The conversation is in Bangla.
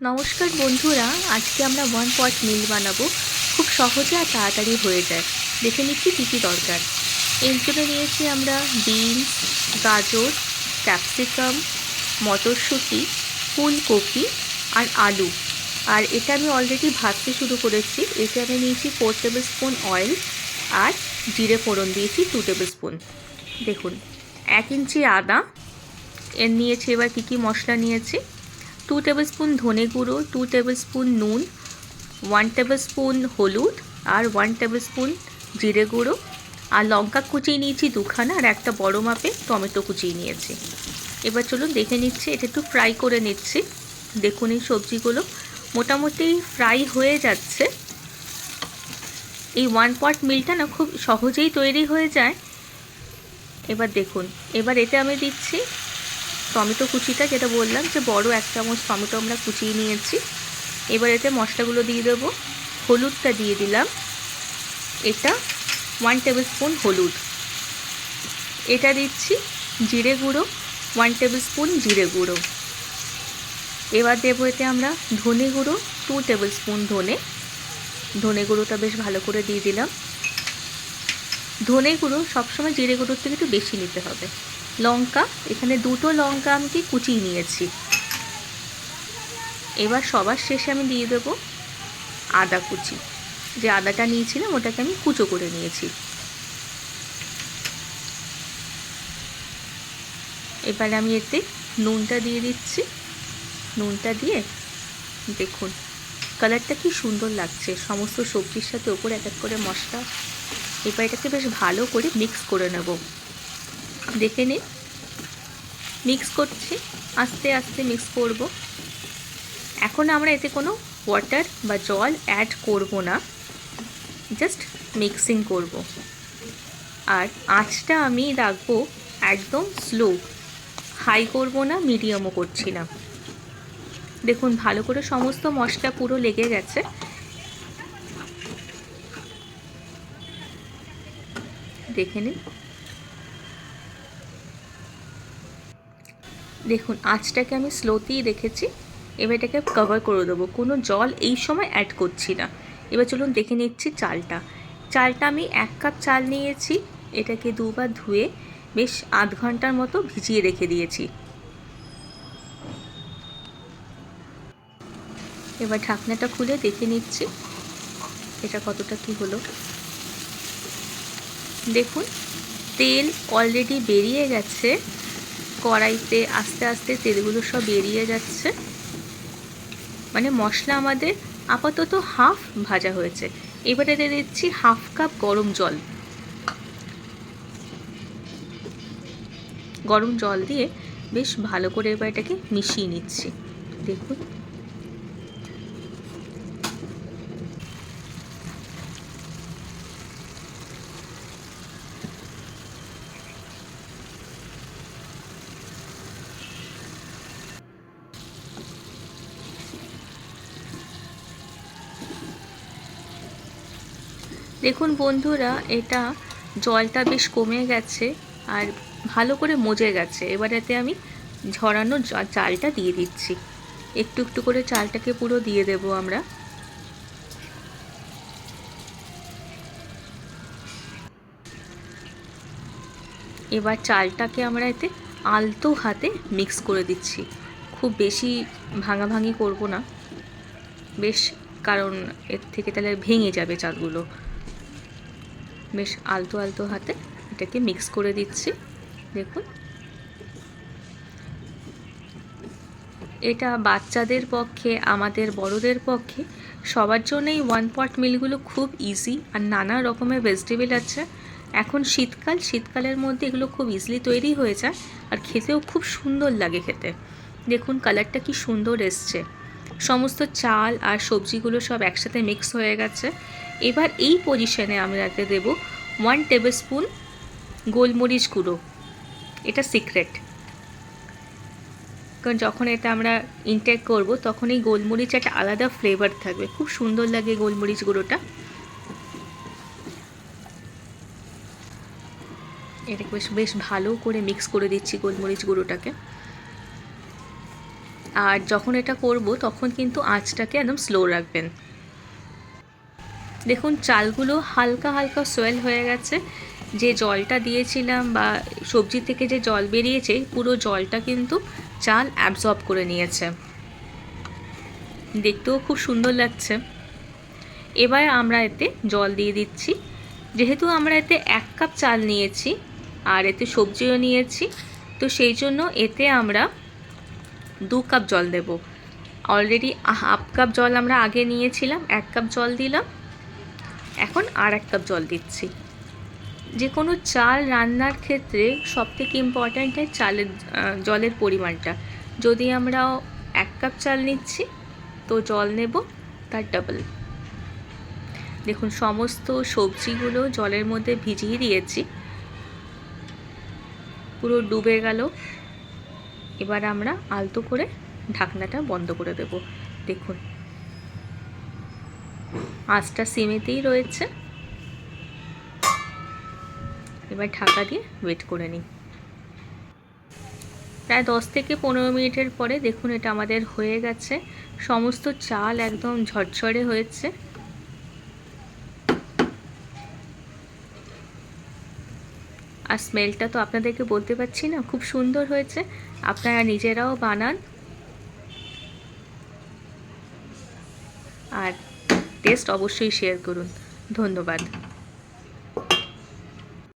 নমস্কার বন্ধুরা, আজকে আমরা ওয়ান পট মিল বানাবো। খুব সহজে আর তাড়াতাড়ি হয়ে যায়। দেখে নিচ্ছি কী কী দরকার। এর জন্য নিয়েছি আমরা বিনস, গাজর, ক্যাপসিকাম, মটরশুঁটি, ফুলকপি আর আলু। আর এটা আমি অলরেডি ভাজতে শুরু করেছি। এতে আমি নিয়েছি 4 টেবিল স্পুন অয়েল আর জিরে ফোড়ন দিয়েছি 2 টেবিল স্পুন। দেখুন, 1 ইঞ্চি আদা। এর নিয়েছি এবার কী কী মশলা নিয়েছি। 2 টেবিল স্পুন ধনে গুঁড়ো, 2 টেবিল স্পুন নুন, 1 টেবিল স্পুন হলুদ আর 1 টেবিল স্পুন জিরে গুঁড়ো। আর লঙ্কা কুচিয়ে নিয়েছি 2খানা আর একটা বড় মাপে টমেটো কুচিয়ে নিয়েছি। এবার চলুন দেখে নিচ্ছি। এটা একটু ফ্রাই করে নিচ্ছি। দেখুন এই সবজিগুলো মোটামুটি ফ্রাই হয়ে যাচ্ছে। এই ওয়ান পট মিলটা না খুব সহজেই তৈরি হয়ে যায়। এবার দেখুন, এবার এতে আমি দিচ্ছি টমেটো কুচিটা, যেটা বললাম যে বড় 1 চামচ টমেটো আমরা কুচিয়ে নিয়েছি। এবার এতে মশলাগুলো দিয়ে দেবো। হলুদটা দিয়ে দিলাম, এটা 1 টেবিল স্পুন হলুদ। এটা দিচ্ছি জিরে গুঁড়ো, 1 টেবিল স্পুন জিরে গুঁড়ো। এবার দেবো এতে আমরা ধনে গুঁড়ো, 2 টেবিল স্পুন ধনে গুঁড়োটা বেশ ভালো করে দিয়ে দিলাম। ধনে গুঁড়ো সবসময় জিরে গুঁড়োর থেকে একটু বেশি নিতে হবে। লঙ্কা, এখানে 2টো লঙ্কা আমি কুচিয়ে নিয়েছি। এবার সবার শেষে আমি দিয়ে দেবো আদা কুচি। যে আদাটা নিয়েছিলাম ওটাকে আমি কুচো করে নিয়েছি। এবারে আমি এতে নুনটা দিয়ে দিচ্ছি। নুনটা দিয়ে দেখুন কালারটা কি সুন্দর লাগছে, সমস্ত সবজির সাথে ওপরে এক এক করে মশলা। এবার এটাকে বেশ ভালো করে মিক্স করে নেব। দেখে নিন, মিক্স করছি, আস্তে আস্তে মিক্স করব। এখন আমরা এতে কোনো ওয়াটার বা জল অ্যাড করব না, জাস্ট মিক্সিং করব। আর আঁচটা আমি রাখবো একদম স্লো, হাই করব না, মিডিয়ামও করছি না। দেখুন ভালো করে সমস্ত মশলা পুরো লেগে গেছে। দেখে নিন, দেখুন আঁচটাকে আমি স্লোতেই রেখেছি। এবার এটাকে কভার করে দেবো, কোনো জল এই সময় অ্যাড করছি না। এবার চলুন দেখে নিচ্ছি চালটা। আমি 1 কাপ চাল নিয়েছি। এটাকে দুবার ধুয়ে বেশ আধ ঘন্টার মতো ভিজিয়ে রেখে দিয়েছি। এবার ঢাকনাটা খুলে দেখে নিচ্ছি এটা কতটা কি হলো। দেখুন তেল অলরেডি বেরিয়ে গেছে কড়াইতে, আস্তে আস্তে তেলগুলো সব বেরিয়ে যাচ্ছে। মানে মশলা আমাদের আপাতত হাফ ভাজা হয়েছে। এবারে দিয়ে দিচ্ছি 1/2 কাপ গরম জল। গরম জল দিয়ে বেশ ভালো করে এবার এটাকে মিশিয়ে নিচ্ছি। দেখুন দেখুন বন্ধুরা, এটা জলটা বেশ কমে গেছে আর ভালো করে মজে গেছে। এবার এতে আমি ঝরানো চালটা দিয়ে দিচ্ছি। একটু একটু করে চালটাকে পুরো দিয়ে দেব আমরা। এবার চালটাকে আমরা এতে আলতো হাতে মিক্স করে দিচ্ছি। খুব বেশি ভাঙাভাঙি করব না বেশ, কারণ এর থেকে তাহলে ভেঙে যাবে চালগুলো। বেশ আলতো আলতো হাতে এটাকে মিক্স করে দিচ্ছি। দেখুন এটা বাচ্চাদের পক্ষে, আমাদের বড়দের পক্ষে, সবার জন্যই ওয়ান পট মিলগুলো খুব ইজি। আর নানা রকমের ভেজিটেবল আছে। এখন শীতকালের মধ্যে এগুলো খুব ইজিলি তৈরি হয়ে যায় আর খেতেও খুব সুন্দর লাগে খেতে। দেখুন কালারটা কি সুন্দর এসছে। সমস্ত চাল আর সবজিগুলো সব একসাথে মিক্স হয়ে গেছে। এবার এই পজিশনে আমরা দেব 1 টেবিল স্পুন গোলমরিচ গুঁড়ো। এটা সিক্রেট, কারণ যখন এটা আমরা ইনটেক করব তখন এই গোলমরিচ একটা আলাদা ফ্লেভার থাকবে, খুব সুন্দর লাগে গোলমরিচ গুঁড়োটা। এটাকে বেশ ভালো করে মিক্স করে দিচ্ছি গোলমরিচ গুঁড়োটাকে। আর যখন এটা করব তখন কিন্তু আঁচটাকে একদম স্লো রাখবেন। দেখুন চালগুলো হালকা হালকা সোয়েল হয়ে গেছে। যে জলটা দিয়েছিলাম বা সবজি থেকে যে জল বেরিয়েছে পুরো জলটা কিন্তু চাল অ্যাবজর্ব করে নিয়েছে, দেখতেও খুব সুন্দর লাগছে। এবার আমরা এতে জল দিয়ে দিচ্ছি। যেহেতু আমরা এতে 1 কাপ চাল নিয়েছি আর এতে সবজিও নিয়েছি, তো সেই জন্য এতে আমরা 2 কাপ জল দেব। অলরেডি 1/2 কাপ জল আমরা আগে নিয়েছিলাম, 1 কাপ জল দিলাম, এখন আর 1 কাপ জল দিচ্ছি। যে কোনো চাল রান্নার ক্ষেত্রে সবথেকে ইম্পর্ট্যান্ট হয় জলের পরিমাণটা। যদি আমরা 1 কাপ চাল নিচ্ছি তো জল নেব তার ডাবল। দেখুন সমস্ত সবজিগুলো জলের মধ্যে ভিজিয়ে দিয়েছি, পুরো ডুবে গেল। এবার আমরা আলতো করে ঢাকনাটা বন্ধ করে দেব। দেখুন আঁচটা সিমেতেই রয়েছে। এবার ঢাকা দিয়ে ওয়েট করে নিই। প্রায় 10 থেকে 15 মিনিটের পরে দেখুন এটা আমাদের হয়ে গেছে। সমস্ত চাল একদম ঝরঝরে হয়েছে। আর স্মেলটা তো আপনাদেরকে বলতে পারছি না, খুব সুন্দর হয়েছে। আপনারা নিজেরাও বানান আর টেস্ট অবশ্যই শেয়ার করুন। ধন্যবাদ।